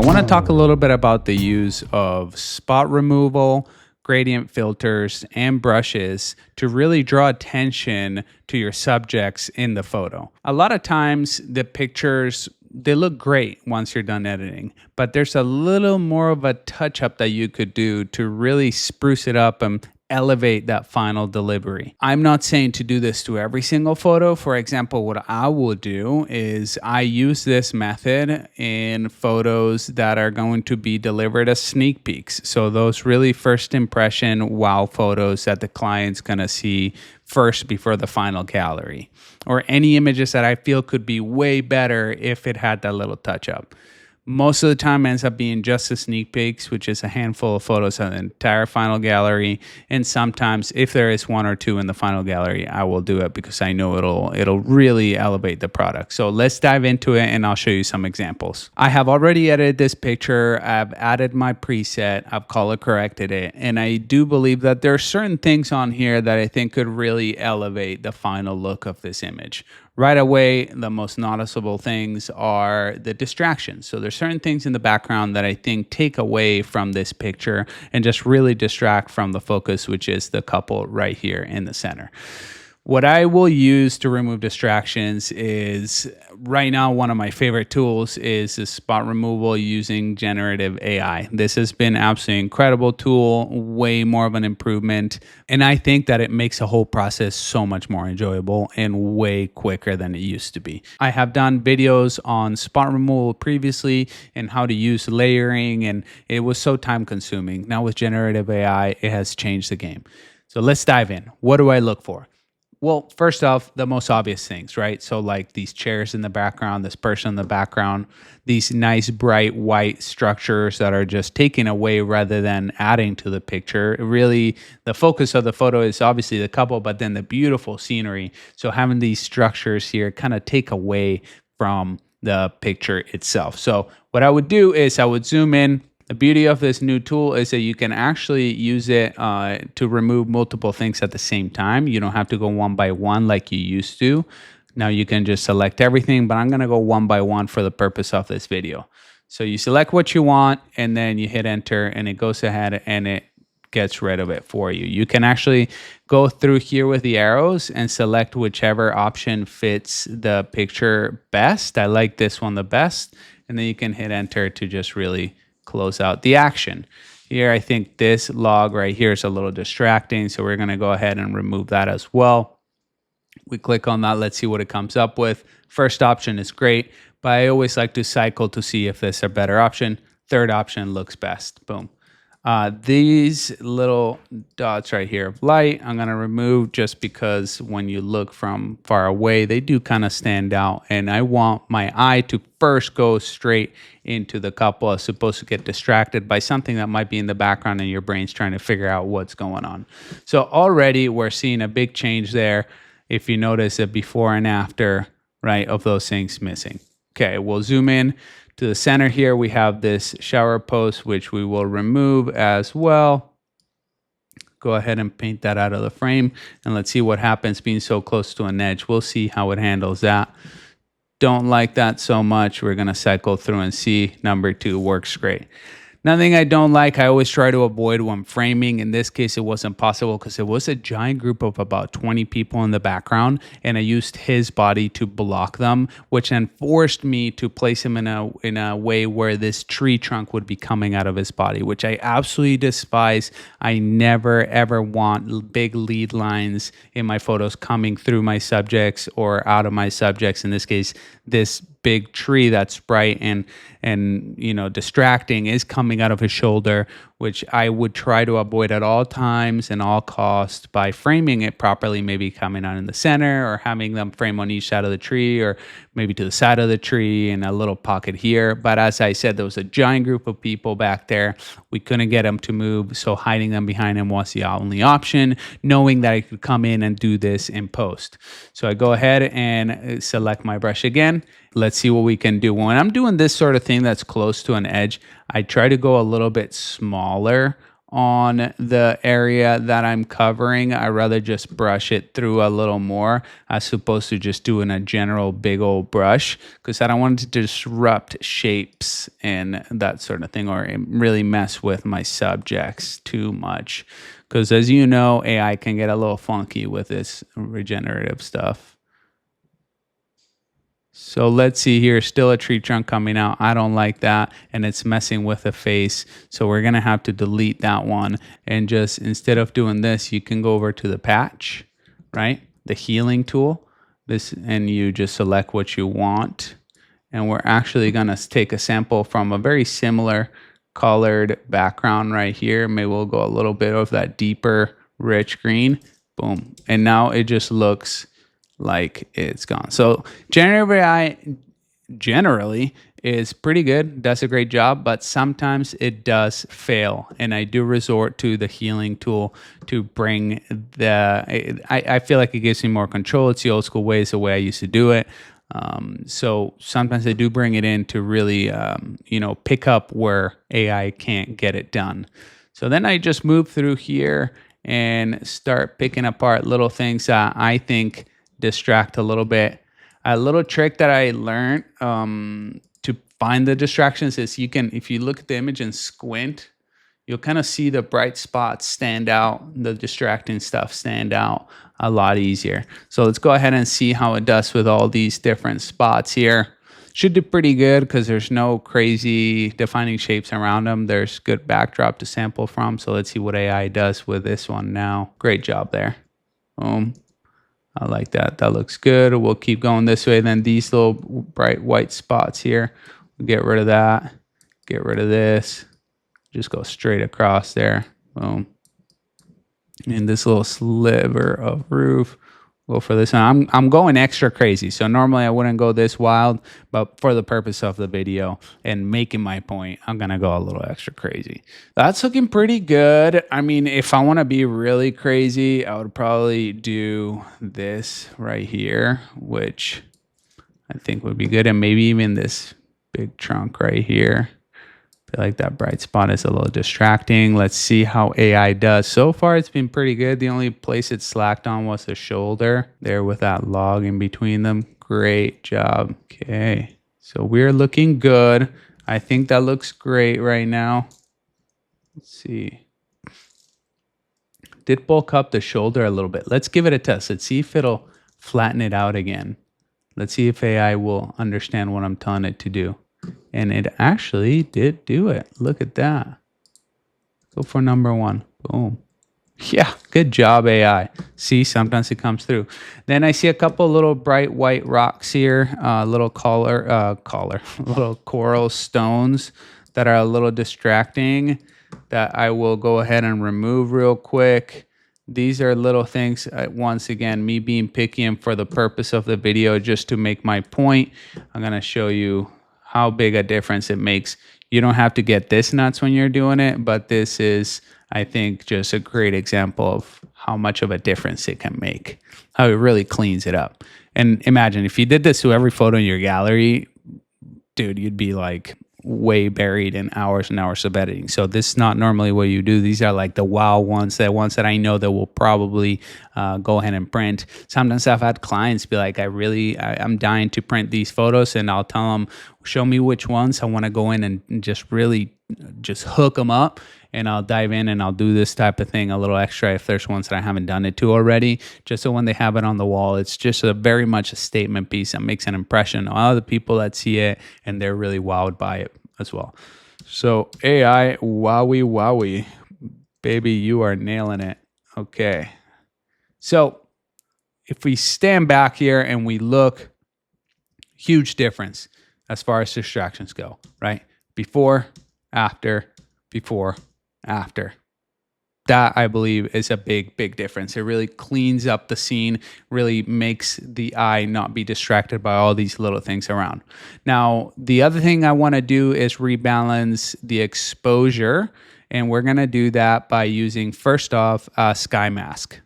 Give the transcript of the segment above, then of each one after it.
I want to talk a little bit about the use of spot removal, gradient filters, and brushes to really draw attention to your subjects in the photo. A lot of times the pictures, they look great once you're done editing, but there's a little more of a touch up that you could do to really spruce it up and elevate that final delivery. I'm not saying to do this to every single photo. For example, what I will do is I use this method in photos that are going to be delivered as sneak peeks. So those really first impression wow photos that the client's gonna see first before the final gallery, or any images that I feel could be way better if it had that little touch up. Most of the time ends up being just the sneak peeks, which is a handful of photos of the entire final gallery. And sometimes if there is one or two in the final gallery, I will do it because I know it'll really elevate the product. So let's dive into it and I'll show you some examples. I have already edited this picture. I've added my preset. I've color corrected it. And I do believe that there are certain things on here that I think could really elevate the final look of this image. Right away, the most noticeable things are the distractions. So there's certain things in the background that I think take away from this picture and just really distract from the focus, which is the couple right here in the center. What I will use to remove distractions is, right now, one of my favorite tools is the spot removal using generative AI. This has been absolutely incredible tool, way more of an improvement. And I think that it makes the whole process so much more enjoyable and way quicker than it used to be. I have done videos on spot removal previously and how to use layering, and it was so time consuming. Now with generative AI, it has changed the game. So let's dive in. What do I look for? Well, first off, the most obvious things, right? So like these chairs in the background, this person in the background, these nice bright white structures that are just taken away rather than adding to the picture. Really, the focus of the photo is obviously the couple, but then the beautiful scenery. So having these structures here kind of take away from the picture itself. So what I would do is I would zoom in. The beauty of this new tool is that you can actually use it to remove multiple things at the same time. You don't have to go one by one like you used to. Now you can just select everything, but I'm going to go one by one for the purpose of this video. So you select what you want and then you hit enter and it goes ahead and it gets rid of it for you. You can actually go through here with the arrows and select whichever option fits the picture best. I like this one the best. And then you can hit enter to just really close out the action. Here, I think this log right here is a little distracting, so we're going to go ahead and remove that as well. We click on that. Let's see what it comes up with. First option is great, but I always like to cycle to see if there's a better option. Third option looks best. Boom. These little dots right here of light, I'm going to remove just because when you look from far away, they do kind of stand out. And I want my eye to first go straight into the couple as opposed to get distracted by something that might be in the background and your brain's trying to figure out what's going on. So already we're seeing a big change there. If you notice a before and after, right, of those things missing. Okay, we'll zoom in. To the center here, we have this shower post, which we will remove as well. Go ahead and paint that out of the frame. And let's see what happens being so close to an edge. We'll see how it handles that. Don't like that so much. We're going to cycle through and see. Number 2 works great. Nothing I don't like, I always try to avoid when framing. In this case, it wasn't possible because it was a giant group of about 20 people in the background, and I used his body to block them, which then forced me to place him in a way where this tree trunk would be coming out of his body, which I absolutely despise. I never, ever want big lead lines in my photos coming through my subjects or out of my subjects. In this case, this big tree that's bright and you know distracting is coming out of his shoulder, which I would try to avoid at all times and all costs by framing it properly, maybe coming out in the center or having them frame on each side of the tree or maybe to the side of the tree and a little pocket here. But as I said, there was a giant group of people back there. We couldn't get them to move, so hiding them behind him was the only option, knowing that I could come in and do this in post. So I go ahead and select my brush again. Let's see what we can do. When I'm doing this sort of thing that's close to an edge, I try to go a little bit smaller on the area that I'm covering. I rather just brush it through a little more as opposed to just doing a general big old brush, because I don't want it to disrupt shapes and that sort of thing, or really mess with my subjects too much. Because as you know, AI can get a little funky with this regenerative stuff. So let's see here, still a tree trunk coming out. I don't like that, and it's messing with the face. So we're gonna have to delete that one, and just instead of doing this, you can go over to the patch, right? The healing tool, this, and you just select what you want. And we're actually gonna take a sample from a very similar colored background right here. Maybe we'll go a little bit of that deeper, rich green, boom. And now it just looks like it's gone. So generative AI generally is pretty good, does a great job, but sometimes it does fail. And I do resort to the healing tool to bring I feel like it gives me more control. It's the old school way, it's the way I used to do it. So sometimes I do bring it in to really, pick up where AI can't get it done. So then I just move through here and start picking apart little things that I think distract a little bit. A little trick that I learned to find the distractions is if you look at the image and squint, you'll kind of see the bright spots stand out, the distracting stuff stand out a lot easier. So let's go ahead and see how it does with all these different spots here. Should do pretty good because there's no crazy defining shapes around them. There's good backdrop to sample from. So let's see what AI does with this one now. Great job there. Boom. I like that. That looks good. We'll keep going this way. Then these little bright white spots here, we'll get rid of that. Get rid of this. Just go straight across there. Boom. And this little sliver of roof, go for this one. I'm going extra crazy. So normally I wouldn't go this wild, but for the purpose of the video and making my point, I'm going to go a little extra crazy. That's looking pretty good. I mean, if I want to be really crazy, I would probably do this right here, which I think would be good. And maybe even this big trunk right here. I feel like that bright spot is a little distracting. Let's see how AI does. So far, it's been pretty good. The only place it slacked on was the shoulder there with that log in between them. Great job. Okay, so we're looking good. I think that looks great right now. Let's see. Did bulk up the shoulder a little bit. Let's give it a test. Let's see if it'll flatten it out again. Let's see if AI will understand what I'm telling it to do. And it actually did do it. Look at that. Go for number one. Boom. Yeah, good job, AI. See, sometimes it comes through. Then I see a couple little bright white rocks here, little little coral stones that are a little distracting that I will go ahead and remove real quick. These are little things, once again, me being picky and for the purpose of the video, just to make my point, I'm going to show you how big a difference it makes. You don't have to get this nuts when you're doing it, but this is, I think, just a great example of how much of a difference it can make, how it really cleans it up. And imagine if you did this to every photo in your gallery, dude, you'd be like way buried in hours and hours of editing. So this is not normally what you do. These are like the wow ones, the ones that I know that will probably go ahead and print. Sometimes I've had clients be like, I'm dying to print these photos, and I'll tell them, show me which ones I want to go in and just really just hook them up. And I'll dive in and I'll do this type of thing a little extra if there's ones that I haven't done it to already, just so when they have it on the wall, it's just very much a statement piece that makes an impression on other people that see it, and they're really wowed by it as well. So AI, wowie, baby, you are nailing it. Okay. So if we stand back here and we look, huge difference as far as distractions go, right? Before, after. That, I believe, is a big difference. It really cleans up the scene, really makes the eye not be distracted by all these little things around. Now, the other thing I want to do is rebalance the exposure, and we're going to do that by using, first off, a sky mask.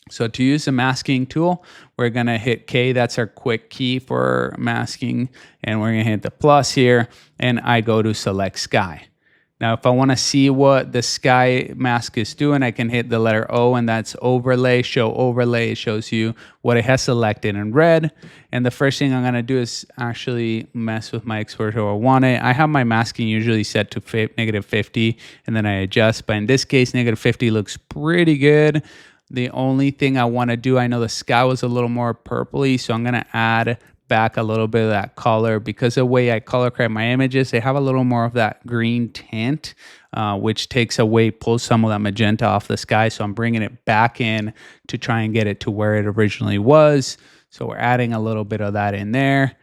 So to use the masking tool, we're going to hit K. That's our quick key for masking. And we're going to hit the plus here. And I go to select sky. Now, if I want to see what the sky mask is doing, I can hit the letter O, and that's overlay, show overlay. It shows you what it has selected in red. And the first thing I'm going to do is actually mess with my exposure where I want it. I have my masking usually set to -50, and then I adjust. But in this case, -50 looks pretty good. The only thing I want to do, I know the sky was a little more purpley, so I'm going to add back a little bit of that color, because the way I color correct my images, they have a little more of that green tint, which pulls some of that magenta off the sky. So I'm bringing it back in to try and get it to where it originally was. So we're adding a little bit of that in there.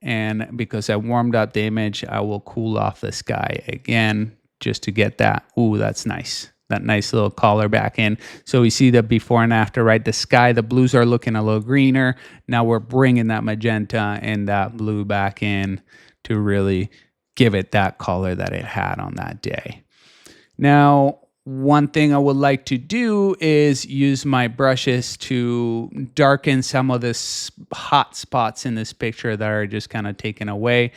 And because I warmed up the image, I will cool off the sky again just to get that. Ooh, that's nice. That nice little color back in. So we see the before and after, right? The sky, the blues are looking a little greener. Now we're bringing that magenta and that blue back in to really give it that color that it had on that day. Now, one thing I would like to do is use my brushes to darken some of the hot spots in this picture that are just kind of taken away.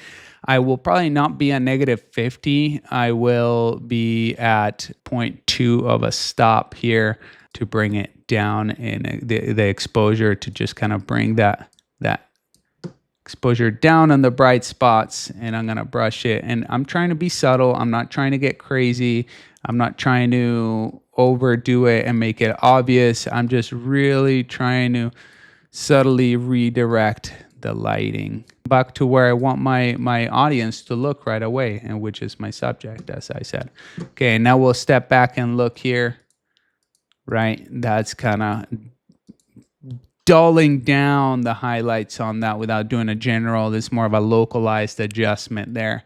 I will probably not be at -50. I will be at 0.2 of a stop here to bring it down in the exposure, to just kind of bring that exposure down on the bright spots. And I'm going to brush it. And I'm trying to be subtle. I'm not trying to get crazy. I'm not trying to overdo it and make it obvious. I'm just really trying to subtly redirect the lighting back to where I want my audience to look right away, and which is my subject, as I said. Okay, now we'll step back and look here, right? That's kind of dulling down the highlights on that without doing a general. There's more of a localized adjustment there.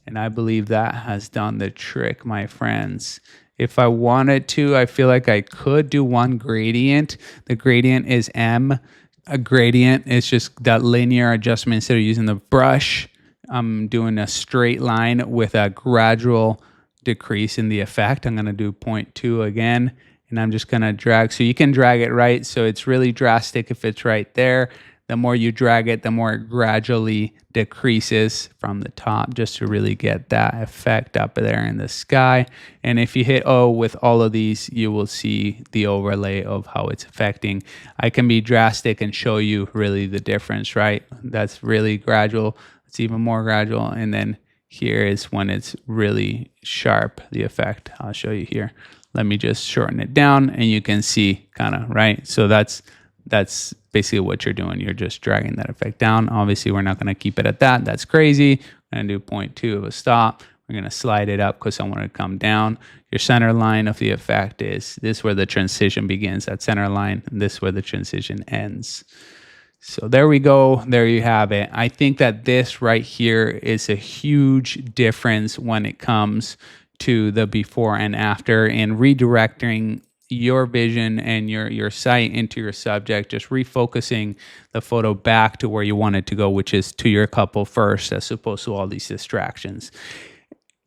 And I believe that has done the trick, my friends. If I wanted to, I feel like I could do one gradient. The gradient is M. A gradient is just that linear adjustment. Instead of using the brush, I'm doing a straight line with a gradual decrease in the effect. I'm going to do 0.2 again, and I'm just going to drag. So you can drag it right. So it's really drastic if it's right there. The more you drag it, the more it gradually decreases from the top, just to really get that effect up there in the sky. And if you hit O with all of these, you will see the overlay of how it's affecting. I can be drastic and show you really the difference, right? That's really gradual. It's even more gradual. And then here is when it's really sharp, the effect. I'll show you here. Let me just shorten it down, and you can see kind of, right? So that's basically what you're doing. You're just dragging that effect down. Obviously, we're not going to keep it at that. That's crazy. I'm going to do 0.2 of a stop. We're going to slide it up because I want it to come down. Your center line of the effect is this, where the transition begins, that center line, and this where the transition ends. So there we go. There you have it. I think that this right here is a huge difference when it comes to the before and after, and redirecting your vision and your sight into your subject, just refocusing the photo back to where you want it to go, which is to your couple first, as opposed to all these distractions.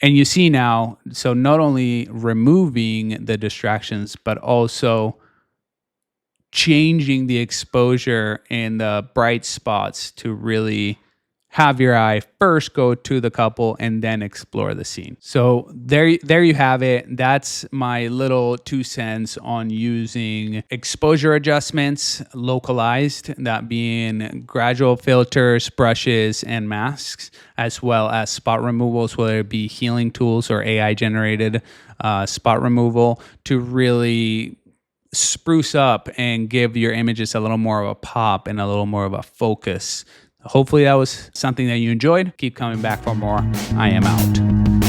And you see now, so not only removing the distractions, but also changing the exposure and the bright spots to really have your eye first go to the couple and then explore the scene. So there you have it. That's my little 2 cents on using exposure adjustments, localized, that being gradual filters, brushes, and masks, as well as spot removals, whether it be healing tools or AI generated spot removal, to really spruce up and give your images a little more of a pop and a little more of a focus. Hopefully that was something that you enjoyed. Keep coming back for more. I am out.